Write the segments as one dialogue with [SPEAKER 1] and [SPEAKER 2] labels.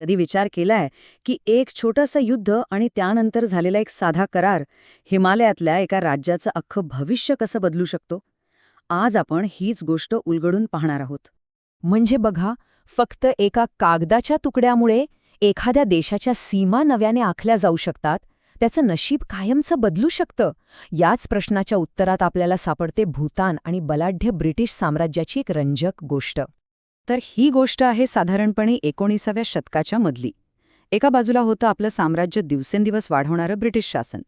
[SPEAKER 1] कधी विचार केलाय की एक छोटंसं युद्ध आणि त्यानंतर झालेला एक साधा करार हिमालयातल्या एका राज्याचं अख्खं भविष्य कसं बदलू शकतो? आज आपण हीच गोष्ट उलगडून पाहणार आहोत.
[SPEAKER 2] म्हणजे बघा, फक्त एका कागदाच्या तुकड्यामुळे एखाद्या देशाच्या सीमा नव्याने आखल्या जाऊ शकतात, त्याचं नशीब कायमचं बदलू शकतं. याच प्रश्नाच्या उत्तरात आपल्याला सापडते भूतान आणि बलाढ्य ब्रिटिश साम्राज्याची एक रंजक गोष्ट.
[SPEAKER 1] तर ही गोष्ट आहे साधारणपणे 19व्या शतकाच्या मधली. एका बाजूला होतं आपलं साम्राज्य दिवसेंदिवस वाढवणारं ब्रिटिश शासन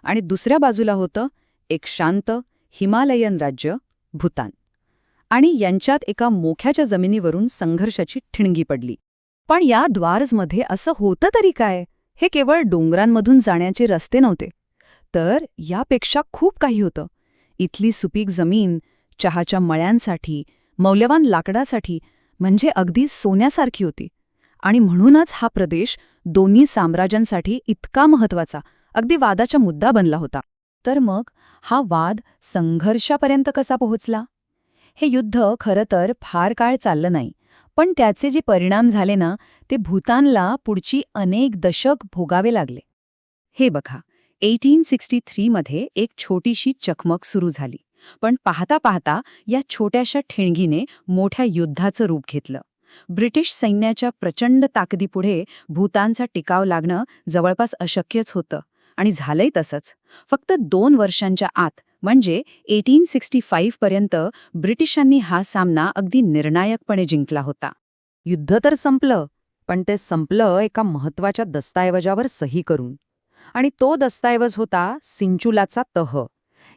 [SPEAKER 1] आणि दुसऱ्या बाजूला होतं एक शांत हिमालयन राज्य भूतान. आणि यांच्यात एका मोक्याच्या जमिनीवरून संघर्षाची ठिणगी पडली. पण या द्वारजमध्ये असं होतं तरी काय? हे केवळ डोंगरांमधून जाण्याचे रस्ते नव्हते, तर यापेक्षा खूप काही होतं. इथली सुपीक जमीन चहाच्या मळ्यांसाठी, मौल्यवान लाकडासाठी, म्हणजे अगदी सोन्यासारखी होती. आणि म्हणूनच हा प्रदेश दोन्ही साम्राज्यांसाठी इतका महत्वाचा, अगदी वादाचा मुद्दा बनला होता. तर मग हा वाद संघर्षापर्यंत कसा पोहोचला? हे युद्ध खरं तर फार काळ चाललं नाही, पण त्याचे जे परिणाम झाले ना, ते भूतानला पुढची अनेक दशक भोगावे लागले. हे बघा, 1863 मध्ये एक छोटीशी चकमक सुरू झाली, पण पाहता पाहता या छोट्याशा ठिणगीने मोठ्या युद्धाचं रूप घेतलं. ब्रिटिश सैन्याच्या प्रचंड ताकदीपुढे भूतानचा टिकाव लागणं जवळपास अशक्यच होतं. आणि झालंय तसंच. फक्त 2 वर्षांच्या आत, म्हणजे 1865 पर्यंत ब्रिटिशांनी हा सामना अगदी निर्णायकपणे जिंकला होता.
[SPEAKER 2] युद्ध तर संपलं, पण ते संपलं एका महत्वाच्या दस्तऐवजावर सही करून. आणि तो दस्तऐवज होता सिंचुलाचा तह.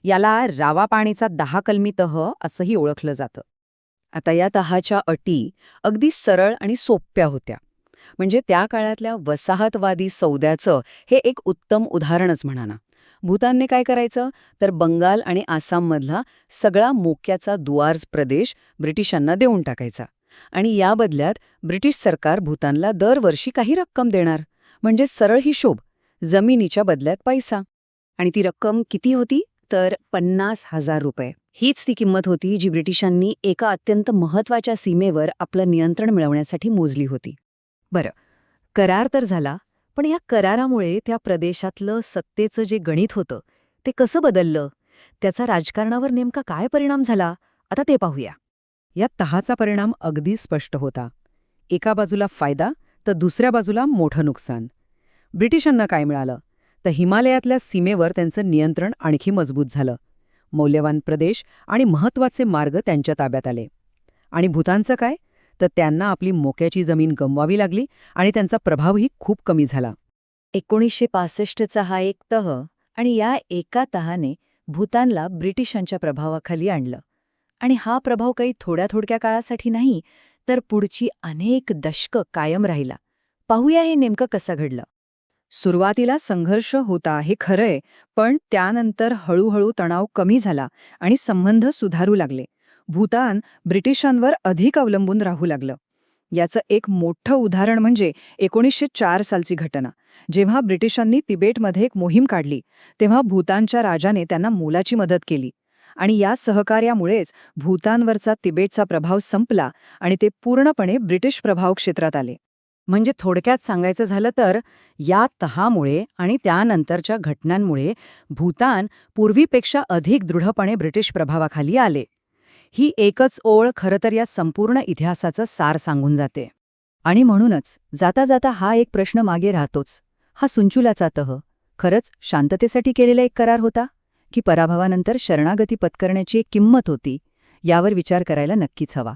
[SPEAKER 2] याला रावापाणीचा 10 कलमी तह असंही ओळखलं जातं.
[SPEAKER 1] आता या तहाच्या अटी अगदी सरळ आणि सोप्या होत्या. म्हणजे त्या काळातल्या वसाहतवादी सौद्याचं हे एक उत्तम उदाहरणच म्हणा ना. भूतानने काय करायचं, तर बंगाल आणि आसाममधला सगळा मोक्याचा दुआर्ज प्रदेश ब्रिटिशांना देऊन टाकायचा. आणि या बदल्यात ब्रिटिश सरकार भूतानला दरवर्षी काही रक्कम देणार. म्हणजे सरळ हिशोब, जमिनीच्या बदल्यात पैसा. आणि ती रक्कम किती होती, तर 50,000 रुपये. हीच ती किंमत होती जी ब्रिटिशांनी एका अत्यंत महत्वाच्या सीमेवर आपलं नियंत्रण मिळवण्यासाठी मोजली होती. बरं, करार तर झाला, पण या करारामुळे त्या प्रदेशातलं सत्तेचं जे गणित होतं ते कसं बदललं? त्याचा राजकारणावर नेमका काय परिणाम झाला, आता ते पाहूया.
[SPEAKER 2] या तहाचा परिणाम अगदी स्पष्ट होता. एका बाजूला फायदा, तर दुसऱ्या बाजूला मोठं नुकसान. ब्रिटिशांना काय मिळालं, तर हिमालयातल्या सीमेवर त्यांचं नियंत्रण आणखी मजबूत झालं. मौल्यवान प्रदेश आणि महत्त्वाचे मार्ग त्यांच्या ताब्यात आले. आणि भूतानचं काय, तर त्यांना आपली मोक्याची जमीन गमवावी लागली आणि त्यांचा प्रभावही खूप कमी झाला.
[SPEAKER 1] 1965चा हा एक तह, आणि या एका तहाने भूतानला ब्रिटिशांच्या प्रभावाखाली आणलं. आणि हा प्रभाव काही थोड्या काळासाठी नाही, तर पुढची अनेक दशकं कायम राहिला. पाहूया हे नेमकं कसं घडलं. सुरुवातीला संघर्ष होता हे खरंय, पण त्यानंतर हळूहळू तणाव कमी झाला आणि संबंध सुधारू लागले. भूतान ब्रिटिशांवर अधिक अवलंबून राहू लागलं. याचं एक मोठं उदाहरण म्हणजे 1904 सालची घटना. जेव्हा ब्रिटिशांनी तिबेटमध्ये एक मोहीम काढली, तेव्हा भूतानच्या राजाने त्यांना मोलाची मदत केली. आणि या सहकार्यामुळेच भूतानवरचा तिबेटचा प्रभाव संपला आणि ते पूर्णपणे ब्रिटिश प्रभाव क्षेत्रात आले.
[SPEAKER 2] म्हणजे थोडक्यात सांगायचं झालं तर या तहामुळे आणि त्यानंतरच्या घटनांमुळे भूतान पूर्वीपेक्षा अधिक दृढपणे ब्रिटिश प्रभावाखाली आले. ही एकच ओळ खरं तर या संपूर्ण इतिहासाचं सार सांगून जाते.
[SPEAKER 1] आणि म्हणूनच जाता जाता हा एक प्रश्न मागे राहतोच. हा सिंचुलाचा तह खरंच शांततेसाठी केलेला एक करार होता, की पराभवानंतर शरणागती पत्करण्याची एक किंमत होती? यावर विचार करायला नक्कीच हवा.